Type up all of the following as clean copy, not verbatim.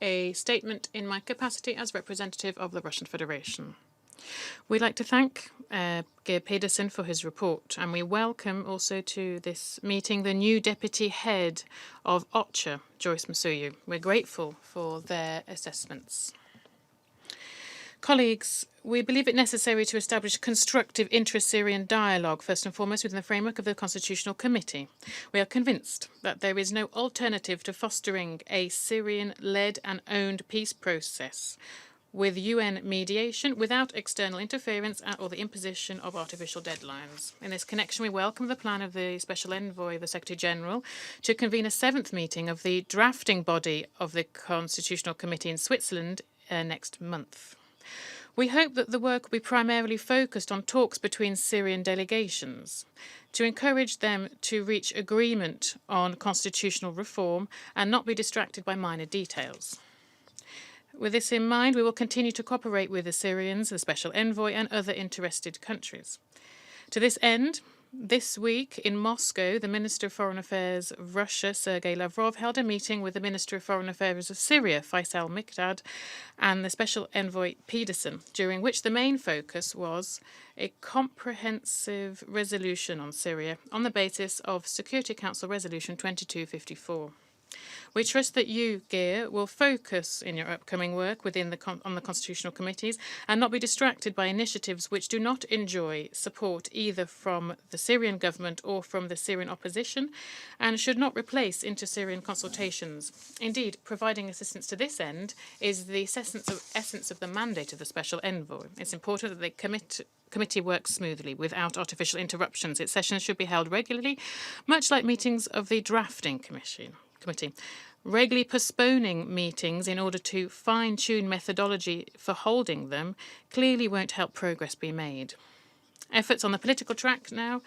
a statement in my capacity as representative of the Russian Federation. We'd like to thank Geir Pedersen for his report, and we welcome also to this meeting the new deputy head of OCHA, Joyce Masuyu. We're grateful for their assessments. Colleagues, we believe it necessary to establish constructive intra-Syrian dialogue, first and foremost within the framework of the Constitutional Committee. We are convinced that there is no alternative to fostering a Syrian-led and owned peace process with UN mediation without external interference or the imposition of artificial deadlines. In this connection, we welcome the plan of the Special Envoy, the Secretary-General, to convene a 7th meeting of the drafting body of the Constitutional Committee in Switzerland next month. We hope that the work will be primarily focused on talks between Syrian delegations to encourage them to reach agreement on constitutional reform and not be distracted by minor details. With this in mind, we will continue to cooperate with the Syrians, the Special Envoy, and other interested countries. To this end, this week in Moscow, the Minister of Foreign Affairs of Russia, Sergei Lavrov, held a meeting with the Minister of Foreign Affairs of Syria, Faisal Mikdad, and the Special Envoy Pedersen, during which the main focus was a comprehensive resolution on Syria on the basis of Security Council Resolution 2254. We trust that you, Geir, will focus in your upcoming work on the constitutional committees and not be distracted by initiatives which do not enjoy support either from the Syrian government or from the Syrian opposition and should not replace inter-Syrian consultations. Indeed, providing assistance to this end is the essence of the mandate of the Special Envoy. It's important that the committee works smoothly without artificial interruptions. Its sessions should be held regularly, much like meetings of the drafting committee. Regularly postponing meetings in order to fine-tune methodology for holding them clearly won't help progress be made. Efforts on the political track now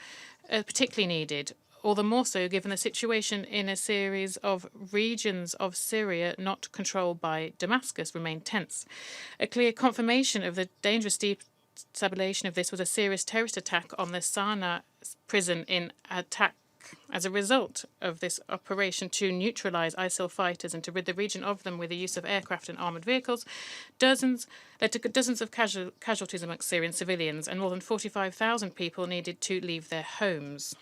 are particularly needed, all the more so given the situation in a series of regions of Syria not controlled by Damascus remain tense. A clear confirmation of the dangerous destabilization of this was a serious terrorist attack on the Sana prison in attack. As a result of this operation to neutralize ISIL fighters and to rid the region of them with the use of aircraft and armoured vehicles, led to dozens of casualties amongst Syrian civilians, and more than 45,000 people needed to leave their homes.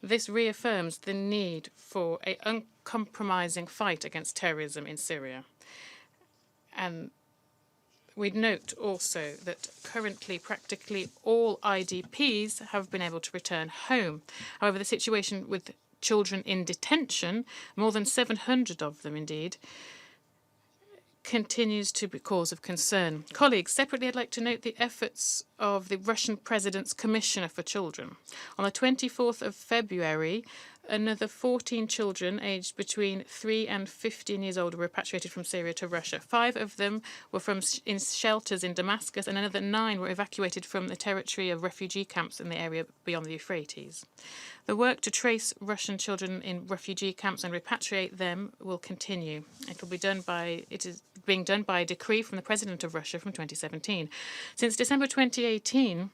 This reaffirms the need for an uncompromising fight against terrorism in Syria. And we'd note also that currently practically all IDPs have been able to return home. However, the situation with children in detention, more than 700 of them indeed, continues to be cause of concern. Colleagues, separately I'd like to note the efforts of the Russian President's Commissioner for Children. On the 24th of February, another 14 children aged between 3 and 15 years old were repatriated from Syria to Russia. 5 of them were in shelters in Damascus, and another 9 were evacuated from the territory of refugee camps in the area beyond the Euphrates. The work to trace Russian children in refugee camps and repatriate them will continue. It is being done by a decree from the President of Russia from 2017. Since December 2018,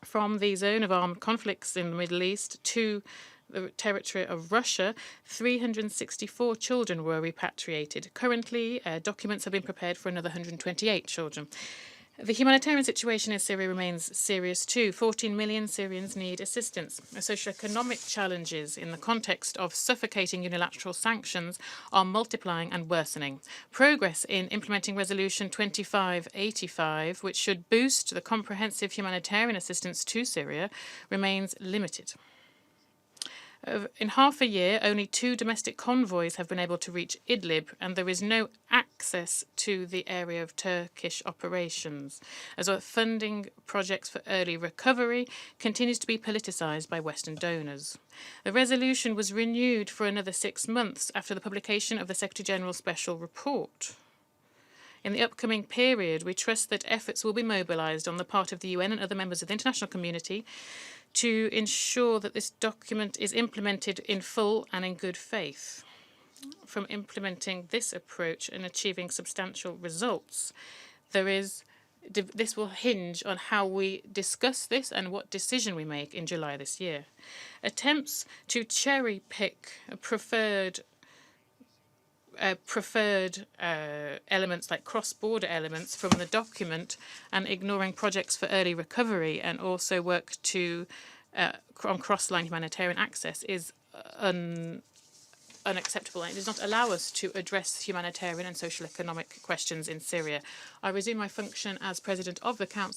from the zone of armed conflicts in the Middle East to the territory of Russia, 364 children were repatriated. Currently, documents have been prepared for another 128 children. The humanitarian situation in Syria remains serious too. 14 million Syrians need assistance. Socioeconomic challenges in the context of suffocating unilateral sanctions are multiplying and worsening. Progress in implementing Resolution 2585, which should boost the comprehensive humanitarian assistance to Syria, remains limited. In half a year, only 2 domestic convoys have been able to reach Idlib, and there is no access to the area of Turkish operations, as well as funding projects for early recovery continues to be politicized by Western donors. The resolution was renewed for another 6 months after the publication of the Secretary-General's special report. In the upcoming period, we trust that efforts will be mobilized on the part of the UN and other members of the international community to ensure that this document is implemented in full and in good faith. From implementing this approach and achieving substantial results, this will hinge on how we discuss this and what decision we make in July this year. Attempts to cherry-pick preferred preferred elements like cross-border elements from the document and ignoring projects for early recovery and also work to on cross-line humanitarian access is unacceptable, and it does not allow us to address humanitarian and social economic questions in Syria. I resume my function as President of the Council